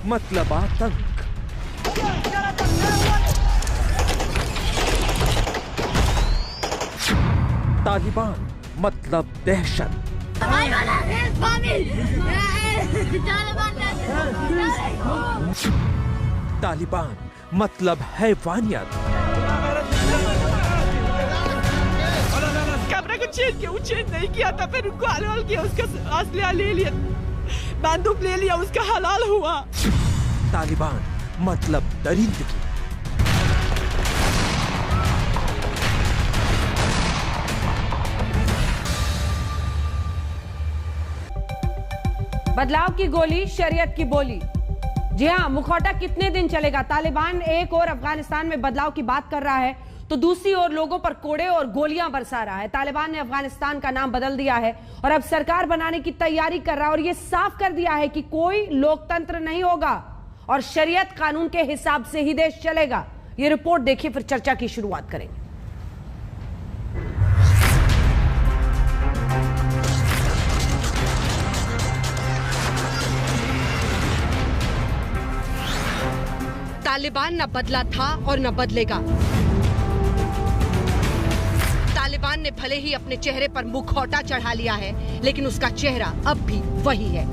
मतलब आतंक, तालिबान मतलब दहशत, तालिबान मतलब हैवानियत। कैमरा को चेंज नहीं किया था, फिर उनको हलाल किया, उसका असला ले लिया, बंदूक ले लिया, उसका हलाल हुआ। तालिबान मतलब दरिंदगी, बदलाव की गोली, शरीयत की बोली। जी हां, मुखौटा कितने दिन चलेगा? तालिबान एक और अफगानिस्तान में बदलाव की बात कर रहा है तो दूसरी ओर लोगों पर कोड़े और गोलियां बरसा रहा है। तालिबान ने अफगानिस्तान का नाम बदल दिया है और अब सरकार बनाने की तैयारी कर रहा है और यह साफ कर दिया है कि कोई लोकतंत्र नहीं होगा और शरीयत कानून के हिसाब से ही देश चलेगा। यह रिपोर्ट देखिए, फिर चर्चा की शुरुआत करेंगे। तालिबान न बदला था और न बदलेगा। तालिबान ने भले ही अपने चेहरे पर मुखौटा चढ़ा लिया है, लेकिन उसका चेहरा अब भी वही है।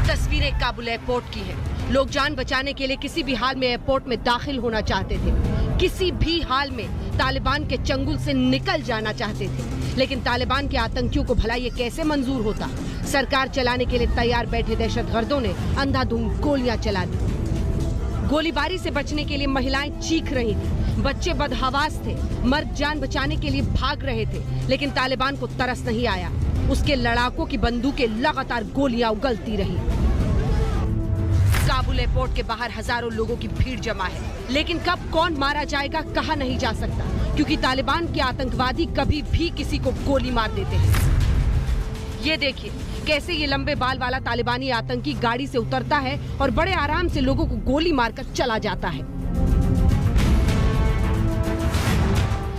तस्वीरें काबुल एयरपोर्ट की हैं। लोग जान बचाने के लिए किसी भी हाल में एयरपोर्ट में दाखिल होना चाहते थे, किसी भी हाल में तालिबान के चंगुल से निकल जाना चाहते थे, लेकिन तालिबान के आतंकियों को भला ये कैसे मंजूर होता? सरकार चलाने के लिए तैयार बैठे दहशतगर्दों ने अंधाधुंध गोलियां चला दी। गोलीबारी से बचने के लिए महिलाएं चीख रही थी, बच्चे बदहवास थे, मर्द जान बचाने के लिए भाग रहे थे, लेकिन तालिबान को तरस नहीं आया। उसके लड़ाकों की बंदूकें लगातार गोलियां उगलती रही। काबुल एयरपोर्ट के बाहर हजारों लोगों की भीड़ जमा है, लेकिन कब कौन मारा जाएगा कहा नहीं जा सकता, क्योंकि तालिबान के आतंकवादी कभी भी किसी को गोली मार देते हैं। ये देखिए कैसे ये लंबे बाल वाला तालिबानी आतंकी गाड़ी से उतरता है और बड़े आराम से लोगों को गोली मारकर चला जाता है।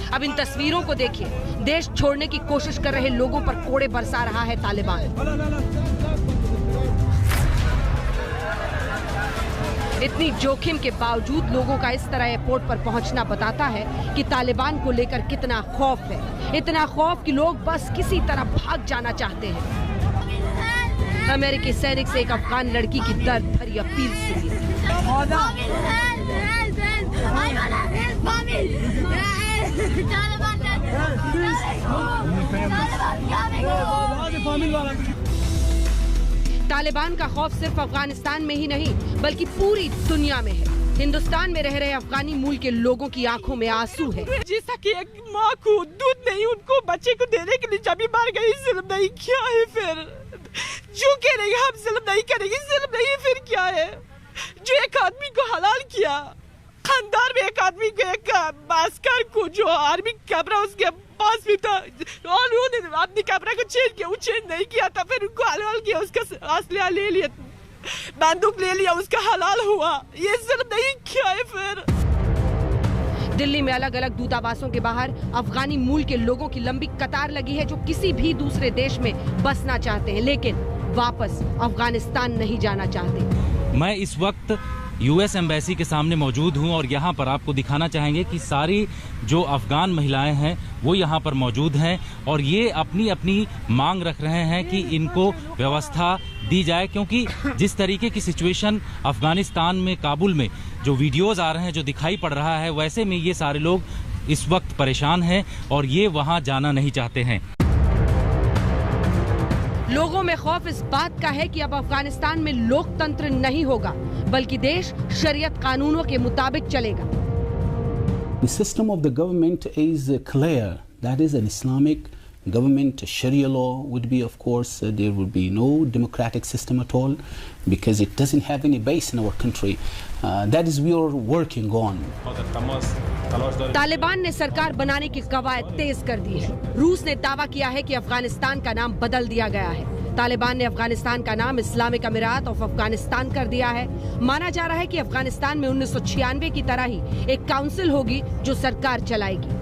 अब इन तस्वीरों को देखिए, देश छोड़ने की कोशिश कर रहे लोगों पर कोड़े बरसा रहा है तालिबान। इतनी जोखिम के बावजूद लोगों का इस तरह एयरपोर्ट पर पहुंचना बताता है कि तालिबान को लेकर कितना खौफ है। इतना खौफ कि लोग बस किसी तरह भाग जाना चाहते हैं। अमेरिकी सैनिक से एक अफगान लड़की की दर्द भरी अपील सुनी। तालिबान का खौफ सिर्फ अफगानिस्तान में ही नहीं बल्कि पूरी दुनिया में है। हिंदुस्तान में रह रहे अफगानी मूल के लोगों की आंखों में आंसू है। जैसा कि एक माँ को दूध नहीं उनको बच्चे को देने के लिए जब मार गई, जुल्म नहीं क्या है? फिर जो कह रही हम जुल्म नहीं करेंगे, जुल्म नहीं फिर क्या है? जो एक आदमी को हलाल किया, खानदान में एक आदमी को, एक बास्कर को जो आर्मी कैमरा उसके पास भी था और उन्होंने अपनी कैमरा को चेंज किया, वो चेंज नहीं किया था, फिर उनको हलाल किया, उसका असला ले लिया, बंदूक ले लिया, उसका हलाल हुआ। ये जुल्म नहीं क्या है? फिर दिल्ली में अलग अलग दूतावासों के बाहर अफगानी मूल के लोगों की लंबी कतार लगी है जो किसी भी दूसरे देश में बसना चाहते हैं, लेकिन वापस अफगानिस्तान नहीं जाना चाहते। मैं इस वक्त यूएस एम्बेसी के सामने मौजूद हूं और यहां पर आपको दिखाना चाहेंगे कि सारी जो अफगान महिलाएं हैं वो यहां पर मौजूद हैं और ये अपनी अपनी मांग रख रहे हैं कि इनको व्यवस्था दी जाए, क्योंकि जिस तरीके की सिचुएशन अफगानिस्तान में काबुल में जो वीडियोस आ रहे हैं, जो दिखाई पड़ रहा है, वैसे में ये सारे लोग इस वक्त परेशान हैं और ये वहां जाना नहीं चाहते हैं। लोगों में खौफ इस बात का है कि अब अफगानिस्तान में लोकतंत्र नहीं होगा बल्कि देश शरीयत कानूनों के मुताबिक चलेगा। The system of the government is clear. That is an Islamic government. Sharia law would be, of course, there would be no democratic system at all because it doesn't have any base in our country. That is we are working on. Taliban ने सरकार बनाने की कवायद तेज कर दी है। रूस ने दावा किया है कि अफगानिस्तान का नाम बदल दिया गया है। तालिबान ने अफगानिस्तान का नाम इस्लामिक अमीरात ऑफ अफगानिस्तान कर दिया है। माना जा रहा है कि अफगानिस्तान में 1996 की तरह ही एक काउंसिल होगी जो सरकार चलाएगी।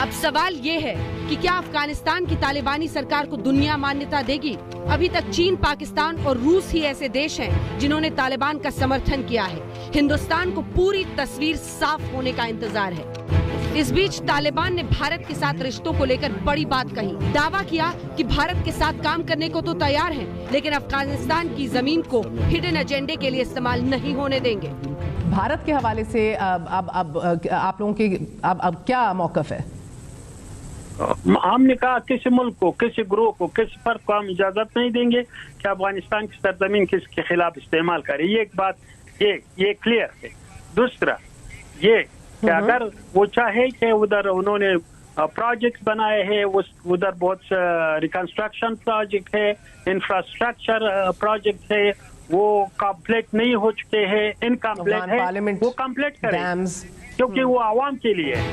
अब सवाल ये है कि क्या अफगानिस्तान की तालिबानी सरकार को दुनिया मान्यता देगी? अभी तक चीन, पाकिस्तान और रूस ही ऐसे देश हैं जिन्होंने तालिबान का समर्थन किया है। हिंदुस्तान को पूरी तस्वीर साफ होने का इंतजार है। इस बीच तालिबान ने भारत के साथ रिश्तों को लेकर बड़ी बात कही। दावा किया कि भारत के साथ काम करने को तो तैयार है, लेकिन अफगानिस्तान की जमीन को हिडन एजेंडे के लिए इस्तेमाल नहीं होने देंगे। भारत के हवाले से अब आप लोगों के अब क्या मौकफ है? हमने कहा किसी मुल्क को, किसी ग्रोह को, किसी फर्द को हम इजाजत नहीं देंगे कि अफगानिस्तान की सरजमीन किसके खिलाफ इस्तेमाल करे। ये एक बात ये क्लियर है। दूसरा ये कि अगर वो चाहे कि उधर उन्होंने प्रोजेक्ट्स बनाए हैं, उधर बहुत रिकंस्ट्रक्शन प्रोजेक्ट है, इंफ्रास्ट्रक्चर प्रोजेक्ट है, वो कंप्लीट नहीं हो चुके हैं, इनकम्प्लीट है, वो कंप्लीट करें क्योंकि वो आवाम के लिए है।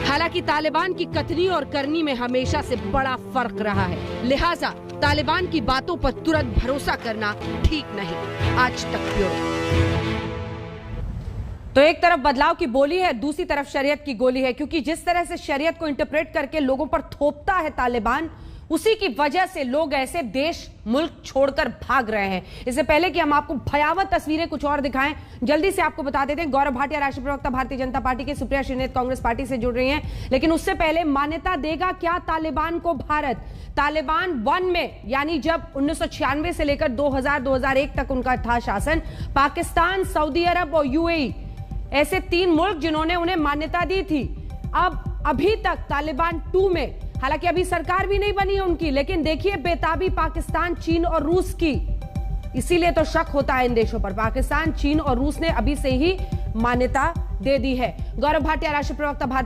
हालांकि तालिबान की कथनी और करनी में हमेशा से बड़ा फर्क रहा है, लिहाजा तालिबान की बातों पर तुरंत भरोसा करना ठीक नहीं। आज तक ब्यूरो। तो एक तरफ बदलाव की बोली है, दूसरी तरफ शरीयत की गोली है, क्योंकि जिस तरह से शरीयत को इंटरप्रेट करके लोगों पर थोपता है तालिबान, उसी की वजह से लोग ऐसे देश मुल्क छोड़कर भाग रहे हैं। इससे पहले कि हम आपको भयावह तस्वीरें कुछ और दिखाएं, जल्दी से आपको बता देते हैं गौरव भाटिया राष्ट्रीय प्रवक्ता भारतीय जनता पार्टी के, सुप्रिया श्रीनेत कांग्रेस पार्टी से जुड़ रही हैं, लेकिन उससे पहले मान्यता देगा क्या तालिबान को भारत? तालिबान 1 में यानी जब 1996 से लेकर 2000-2001 तक उनका था शासन, पाकिस्तान, सऊदी अरब और यूएई ऐसे 3 मुल्क जिन्होंने उन्हें मान्यता दी थी। अब अभी तक तालिबान 2 में, हालांकि अभी सरकार भी नहीं बनी है उनकी, लेकिन देखिए बेताबी पाकिस्तान, चीन और रूस की। इसीलिए तो शक होता है इन देशों पर। पाकिस्तान, चीन और रूस ने अभी से ही मान्यता दे दी है। गौरव भाटिया राष्ट्रीय प्रवक्ता भारतीय